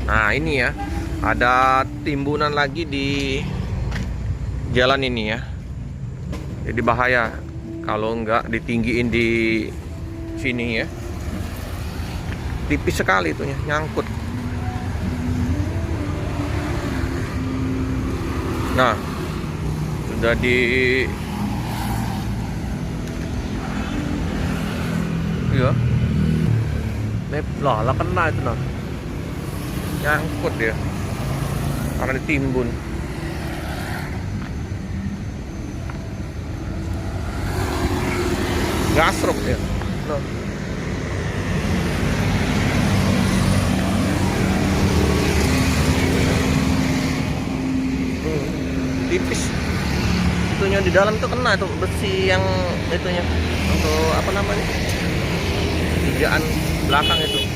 Nah ini ya, ada timbunan lagi di jalan ini ya. Jadi bahaya kalau nggak ditinggiin di sini ya. Tipis sekali itunya, nyangkut. Nah, sudah di iya. Lah kena itu nah. Nyangkut ya. Karena ditimbun. Gasrok ya. Nah. Tipis. Itunya di dalam tuh kena tuh besi yang itunya untuk apa namanya? Pijaan belakang itu.